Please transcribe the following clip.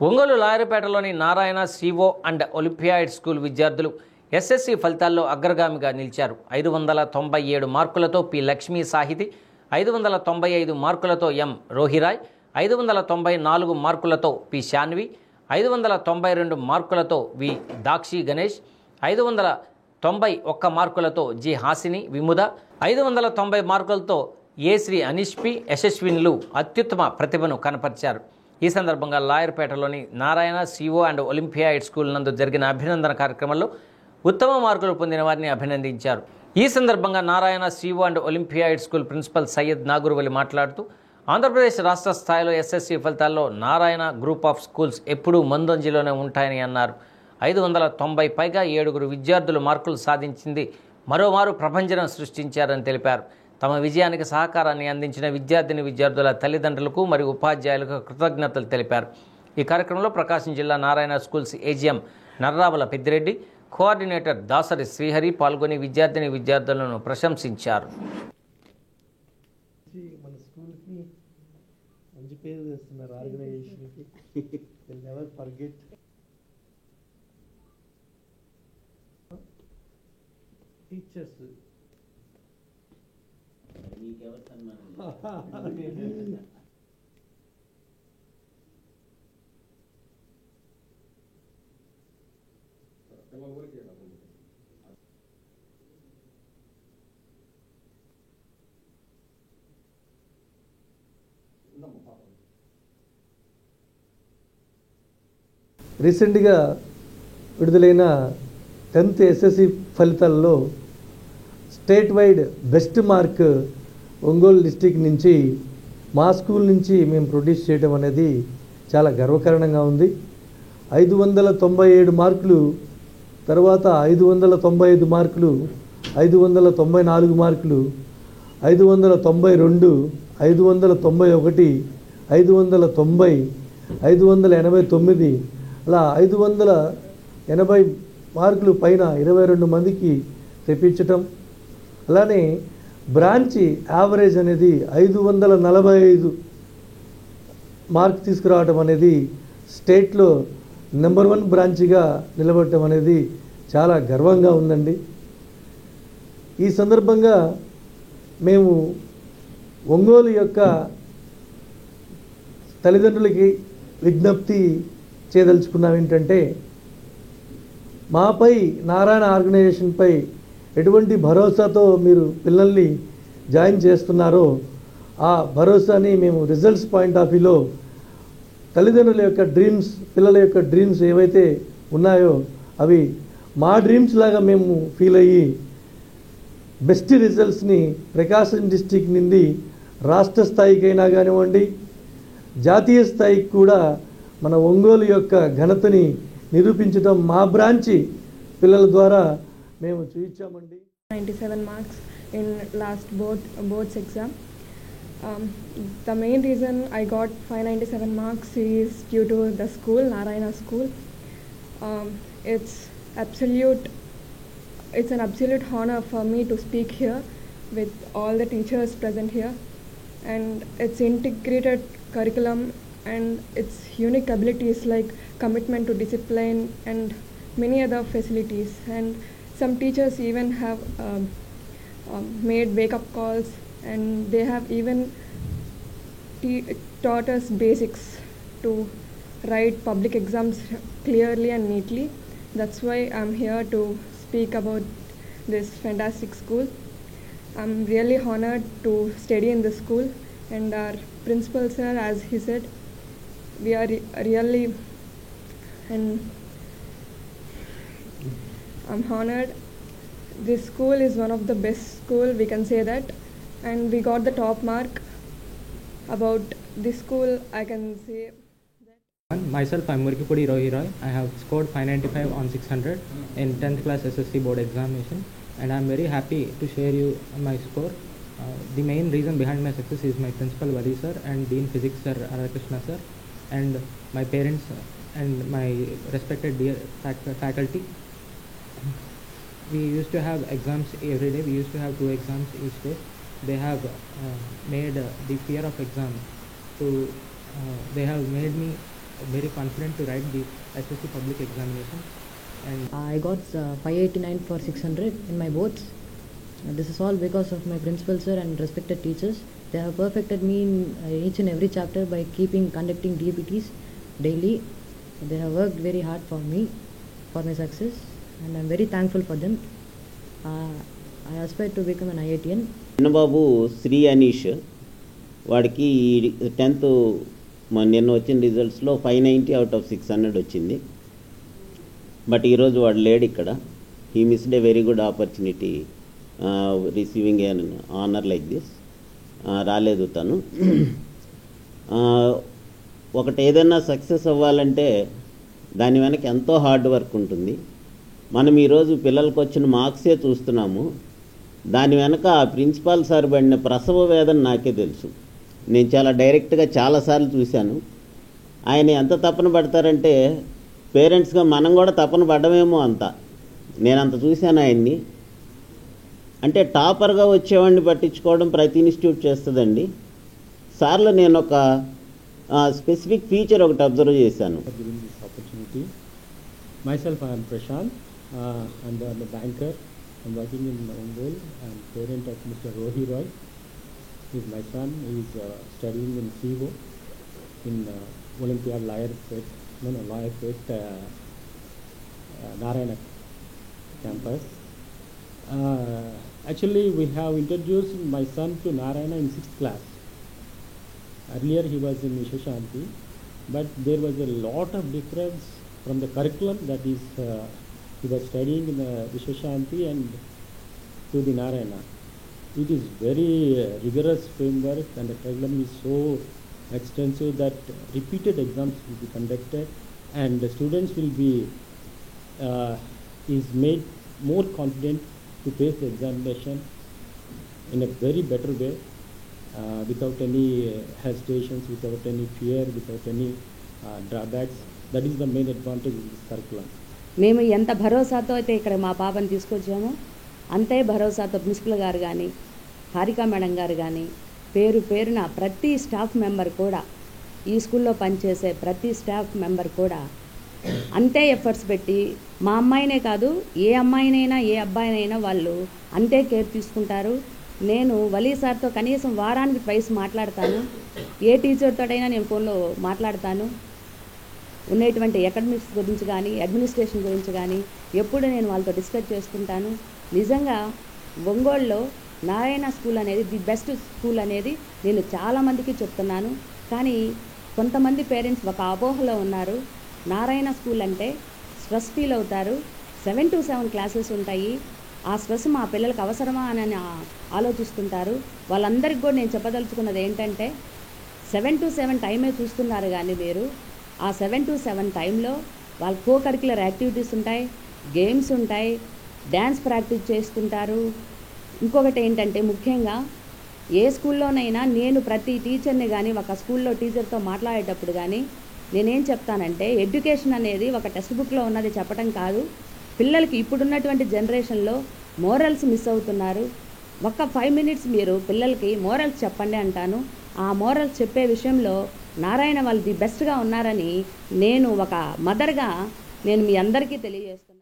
ఒంగోలు లాయరుపేటలోని Narayana CO and Olympiad school విద్యార్థులు SSC ఫలితాల్లో అగ్రగామిగా నిలిచారు. 597 మార్కులతో పి లక్ష్మీ సాహితి, 595 మార్కులతో ఎం రోహిరాయ్, 594 మార్కులతో పి శాన్వి, 592 మార్కులతో వి దాక్షి గణేష్, 591 మార్కులతో జి హాసిని విముద, 590 మార్కులతో ఏ శ్రీ అనిష్పి యశస్వినులు అత్యుత్తమ ప్రతిభను కనపరిచారు. ఈ సందర్భంగా లాయర్పేటలోని Narayana CO and Olympiad school నందు జరిగిన అభినందన కార్యక్రమంలో ఉత్తమ మార్కులు పొందిన వారిని అభినందించారు. ఈ సందర్భంగా Narayana CO and Olympiad school principal Syed Nagurvali మాట్లాడుతూ ఆంధ్రప్రదేశ్ రాష్ట్ర స్థాయిలో ఎస్ఎస్సి ఫలితాల్లో నారాయణ గ్రూప్ ఆఫ్ స్కూల్స్ ఎప్పుడూ ముందంజలోనే ఉంటాయని అన్నారు. 590 పైగా 7 విద్యార్థులు మార్కులు సాధించింది మరోమారు ప్రభంజనం సృష్టించారని తెలిపారు. తమ విజయానికి సహకారాన్ని అందించిన విద్యార్థుల తల్లిదండ్రులకు మరియు ఉపాధ్యాయులకు కృతజ్ఞతలు తెలిపారు. ఈ కార్యక్రమంలో ప్రకాశం జిల్లా Narayana schools AGM Narrabala Peddireddy, coordinator Dasari Srihari పాల్గొని విద్యార్థులను ప్రశంసించారు. మన స్కూల్కి మంచి పేరు తెస్తున్నారు. ఆర్గనైజేషన్కి విల్ నెవర్ ఫర్గెట్. టీచర్స్ రీసెంట్గా విడుదలైన 10th ఎస్ఎస్సి ఫలితాల్లో state wide best mark Ongole district నుంచి మా స్కూల్ నుంచి మేము ప్రొడ్యూస్ చేయడం అనేది చాలా గర్వకారణంగా ఉంది. 597 మార్కులు, తర్వాత 595 మార్కులు, 594 మార్కులు, 592, 591, 590, 589, అలా 580 మార్కులు పైన 22 మందికి తెప్పించటం. అలానే బ్రాంచ్ యావరేజ్ అనేది 545 మార్క్ తీసుకురావడం అనేది స్టేట్లో నెంబర్ 1 బ్రాంచ్గా నిలబడటం అనేది చాలా గర్వంగా ఉందండి. ఈ సందర్భంగా మేము ఒంగోలు యొక్క తల్లిదండ్రులకి విజ్ఞప్తి చేయదలుచుకున్నాం ఏంటంటే, మాపై నారాయణ ఆర్గనైజేషన్పై ఎటువంటి భరోసాతో మీరు పిల్లల్ని జాయిన్ చేస్తున్నారో ఆ భరోసాని మేము రిజల్ట్స్ పాయింట్ ఆఫ్ వ్యూలో తల్లిదండ్రుల యొక్క డ్రీమ్స్, పిల్లల యొక్క డ్రీమ్స్ ఏవైతే ఉన్నాయో అవి మా డ్రీమ్స్ లాగా మేము ఫీల్ అయ్యి బెస్ట్ రిజల్ట్స్ని ప్రకాశం డిస్టిక్ నుండి రాష్ట్ర స్థాయికైనా కానివ్వండి, జాతీయ స్థాయికి కూడా మన ఒంగోలు యొక్క ఘనతని నిరూపించడం మా బ్రాంచి పిల్లల ద్వారా మేము చూపించామండి. 97 marks in last boards exam. The main reason I got 597 marks is due to the school, Narayana School. It's an absolute honor for me to speak here with all the teachers present here, and its integrated curriculum and its unique abilities like commitment to discipline and many other facilities. And some teachers even have made wake-up calls, and they have even taught us basics to write public exams clearly and neatly. That's why I'm here to speak about this fantastic school. I'm really honored to study in this school, and our principal sir, as he said, we are really, and I'm honored. This school is one of the best school, we can say that, and we got the top mark. About this school, I can say that. Myself, I'm Murkipudi Rohiroy. I have scored 595 on 600 in 10th class SSC board examination, and I'm very happy to share you my score. The main reason behind my success is my principal Vali sir and Dean Physics sir Radhakrishna sir, and my parents and my respected dear faculty. We used to have exams every day. We used to have 2 exams each day. They have made the fear of exam to they have made me very confident to write the SSC public examination. And I got 589 for 600 in my boards. This is all because of my principal sir and respected teachers. They have perfected me in each and every chapter by conducting DPTs daily. They have worked very hard for me, for my success, and I am very thankful for them. I aspire to become an IITian. చిన్నబాబు శ్రీ అనీష్ వాడికి 10th నిన్న వచ్చిన రిజల్ట్స్లో 590 out of 600 వచ్చింది. But ఈరోజు వాడు లేడు ఇక్కడ. He missed a very good opportunity receiving an honour like this. రాలేదు తను. ఒకటి ఏదైనా సక్సెస్ అవ్వాలంటే దాని వెనక ఎంతో హార్డ్ వర్క్ ఉంటుంది. మనం ఈరోజు పిల్లలకు వచ్చిన మార్క్సే చూస్తున్నాము. దాని వెనక ఆ ప్రిన్సిపాల్ సార్ పడిన ప్రసవ వేదన నాకే తెలుసు. నేను చాలా డైరెక్ట్గా చాలాసార్లు చూశాను. ఆయన ఎంత తపన పడతారంటే పేరెంట్స్గా మనం కూడా తపన పడ్డమేమో అంత. నేను అంత చూశాను ఆయన్ని. అంటే టాపర్గా వచ్చేవాడిని పట్టించుకోవడం ప్రతి ఇన్స్టిట్యూట్ చేస్తుందండి. సార్లు నేను ఒక స్పెసిఫిక్ ఫీచర్ ఒకటి అబ్జర్వ్ చేశాను. Myself, I am Prashant. I'm the banker. I'm working in Ongole. I'm parent of Mr. Rohi Roy. He's my son. He's studying in CIVO in Olympiad Lawyer Fest Narayana campus. Actually, we have introduced my son to Narayana in 6th class. Earlier, he was in Vishwashanti, but there was a lot of difference from the curriculum that is he was studying in the Vishwashanti and to the Narayana. It is very rigorous framework and the curriculum is so extensive that repeated exams will be conducted and the students will be is made more confident to face the examination in a very better way without any hesitations, without any fear, without any drawbacks. That is the main advantage of this curriculum. మేము ఎంత భరోసాతో అయితే ఇక్కడ మా పాపని తీసుకొచ్చామో అంతే భరోసాతో principal గారు కానీ Harika madam గారు కానీ పేరున ప్రతి స్టాఫ్ మెంబర్ కూడా ఈ స్కూల్లో పనిచేసే ప్రతి స్టాఫ్ మెంబర్ కూడా అంతే ఎఫర్ట్స్ పెట్టి మా అమ్మాయినే కాదు ఏ అమ్మాయినైనా ఏ అబ్బాయినైనా వాళ్ళు అంతే కేర్ తీసుకుంటారు. నేను వలీ సార్తో కనీసం వారానికి ట్వైస్ మాట్లాడతాను. ఏ టీచర్తోటైనా నేను ఫోన్లో మాట్లాడతాను. ఉన్నటువంటి అకాడమిక్స్ గురించి కానీ అడ్మినిస్ట్రేషన్ గురించి కానీ ఎప్పుడు నేను వాళ్ళతో డిస్కస్ చేసుకుంటాను. నిజంగా ఒంగోలులో నారాయణ స్కూల్ అనేది ది బెస్ట్ స్కూల్ అనేది నేను చాలామందికి చెప్తున్నాను. కానీ కొంతమంది పేరెంట్స్ ఒక అపోహలో ఉన్నారు. నారాయణ స్కూల్ అంటే స్ట్రెస్ ఫీల్ అవుతారు. 7 to 7 క్లాసెస్ ఉంటాయి. ఆ స్ట్రెస్ మా పిల్లలకు అవసరమా అని ఆలోచిస్తుంటారు. వాళ్ళందరికీ కూడా నేను చెప్పదలుచుకున్నది ఏంటంటే 7 to 7 టైమే చూస్తున్నారు కానీ మీరు ఆ 7 to 7 టైంలో వాళ్ళ కో కరిక్యులర్ యాక్టివిటీస్ ఉంటాయి, గేమ్స్ ఉంటాయి, డ్యాన్స్ ప్రాక్టీస్ చేస్తుంటారు. ఇంకొకటి ఏంటంటే ముఖ్యంగా ఏ స్కూల్లోనైనా నేను ప్రతి టీచర్ని కానీ ఒక స్కూల్లో టీచర్తో మాట్లాడేటప్పుడు కానీ నేనేం చెప్తానంటే ఎడ్యుకేషన్ అనేది ఒక టెక్స్ట్ బుక్లో ఉన్నది చెప్పడం కాదు. పిల్లలకి ఇప్పుడున్నటువంటి జనరేషన్లో మోరల్స్ మిస్ అవుతున్నారు. ఒక్క 5 minutes మీరు పిల్లలకి మోరల్స్ చెప్పండి అంటాను. ఆ మోరల్స్ చెప్పే విషయంలో నారాయణ వాళ్ళు ది బెస్ట్గా ఉన్నారని నేను ఒక మదర్గా నేను మీ అందరికీ తెలియజేస్తున్నాను.